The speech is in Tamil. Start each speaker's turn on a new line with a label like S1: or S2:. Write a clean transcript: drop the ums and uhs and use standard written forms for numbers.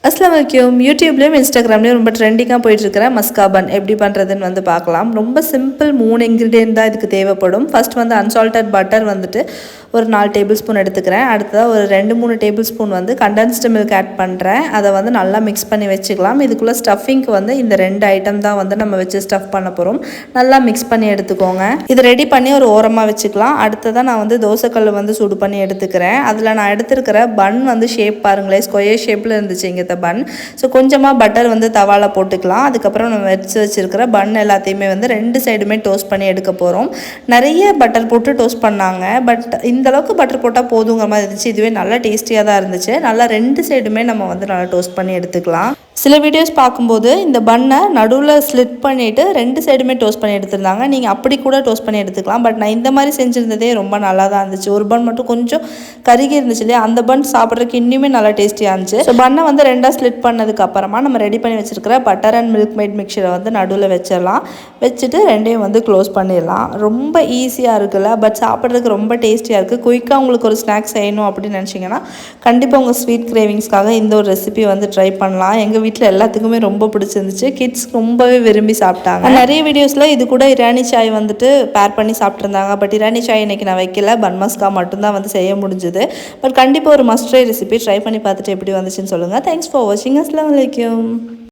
S1: அஸ்ஸலாமு அலைக்கும். யூடியூப்லேயும் இன்ஸ்டாகிராம்லேயும் ரொம்ப ட்ரெண்டிங்காக போயிட்டுருக்கிற மஸ்கா பன் எப்படி பண்ணுறதுன்னு வந்து பார்க்கலாம். ரொம்ப சிம்பிள் 3 இன்க்ரீடியன்ட் தான் இதுக்கு தேவைப்படும். ஃபர்ஸ்ட் வந்து அன்சால்டட் பட்டர் வந்துட்டு ஒரு 4 டேபிள் ஸ்பூன் எடுத்துக்கிறேன். அடுத்ததாக ஒரு 2-3 டேபிள் ஸ்பூன் வந்து கண்டென்ஸ்டு மில்க் ஆட் பண்ணுறேன். அதை வந்து நல்லா மிக்ஸ் பண்ணி வச்சுக்கலாம். இதுக்குள்ளே ஸ்டஃபிங்க்கு வந்து இந்த 2 ஐட்டம் தான் வந்து நம்ம வச்சு ஸ்டஃப் பண்ண போகிறோம். நல்லா மிக்ஸ் பண்ணி எடுத்துக்கோங்க. இது ரெடி பண்ணி ஒரு ஓரமாக வச்சுக்கலாம். அடுத்ததாக நான் வந்து தோசைக்கல் வந்து சூடு பண்ணி எடுத்துக்கிறேன். அதில் நான் எடுத்துருக்கிற பன் வந்து ஷேப் பாருங்களேன், ஸ்கொயர் ஷேப்பில் இருந்துச்சு இங்கே பன். ஸோ கொஞ்சமாக பட்டர் வந்து தவால போட்டுக்கலாம். அதுக்கப்புறம் நம்ம வச்சுருக்கிற பன் எல்லாத்தையுமே வந்து 2 சைடுமே டோஸ்ட் பண்ணி எடுக்க போகிறோம். நிறைய பட்டர் போட்டு டோஸ்ட் பண்ணாங்க, பட் இந்த அளவுக்கு பட்டர் போட்டால் போதுங்கிற மாதிரி இருந்துச்சு. இதுவே நல்லா டேஸ்டியாக தான் இருந்துச்சு. நல்லா 2 சைடுமே நம்ம வந்து நல்லா டோஸ்ட் பண்ணி எடுத்துக்கலாம். சில வீடியோஸ் பார்க்கும்போது இந்த பன்னை நடுவில் ஸ்லிட் பண்ணிவிட்டு 2 சைடுமே டோஸ்ட் பண்ணி எடுத்துருந்தாங்க. நீங்கள் அப்படி கூட டோஸ்ட் பண்ணி எடுத்துக்கலாம். பட் நான் இந்த மாதிரி செஞ்சுருந்ததே ரொம்ப நல்லா தான் இருந்துச்சு. ஒரு பன் மட்டும் கொஞ்சம் கருகி இருந்துச்சு இல்லையா, அந்த பன் சாப்பிட்றதுக்கு இன்னுமே நல்லா டேஸ்டியாக இருந்துச்சு. ஸோ பன்னை வந்து 2ஆக ஸ்லிட் பண்ணதுக்கு அப்புறமா நம்ம ரெடி பண்ணி வச்சுருக்கிற பட்டர் அண்ட் மில்க் மேட் மிக்சரை வந்து நடுவில் வச்சிடலாம். வச்சுட்டு 2ஐயும் வந்து க்ளோஸ் பண்ணிடலாம். ரொம்ப ஈஸியாக இருக்குல்ல, பட் சாப்பிட்றதுக்கு ரொம்ப டேஸ்டியாக இருக்குது. குயிக்காக உங்களுக்கு ஒரு ஸ்நாக்ஸ் செய்யணும் அப்படின்னு நினச்சிங்கன்னா கண்டிப்பாக உங்கள் ஸ்வீட் கிரேவிங்ஸ்க்காக இந்த ஒரு ரெசிபி வந்து ட்ரை பண்ணலாம். எங்கள் வீட்டில் எல்லாத்துக்குமே ரொம்ப பிடிச்சிருந்துச்சு. கிட்ஸ் ரொம்பவே விரும்பி சாப்பிட்டாங்க. நிறைய வீடியோஸில் இது கூட இரானி சாய் வந்துட்டு பேர் பண்ணி சாப்பிட்ருந்தாங்க. பட் இரானி சாய் இன்றைக்கி நான் வைக்கல, பன் மஸ்கா மட்டும்தான் வந்து செய்ய முடிஞ்சுது. பட் கண்டிப்பாக ஒரு மஸ்ட் ட்ரை ரெசிபி ட்ரை பண்ணி பார்த்துட்டு எப்படி வந்துச்சுன்னு சொல்லுங்கள். தேங்க்ஸ் ஃபார் வாட்சிங். அஸ்ஸலாமு அலைக்கும்.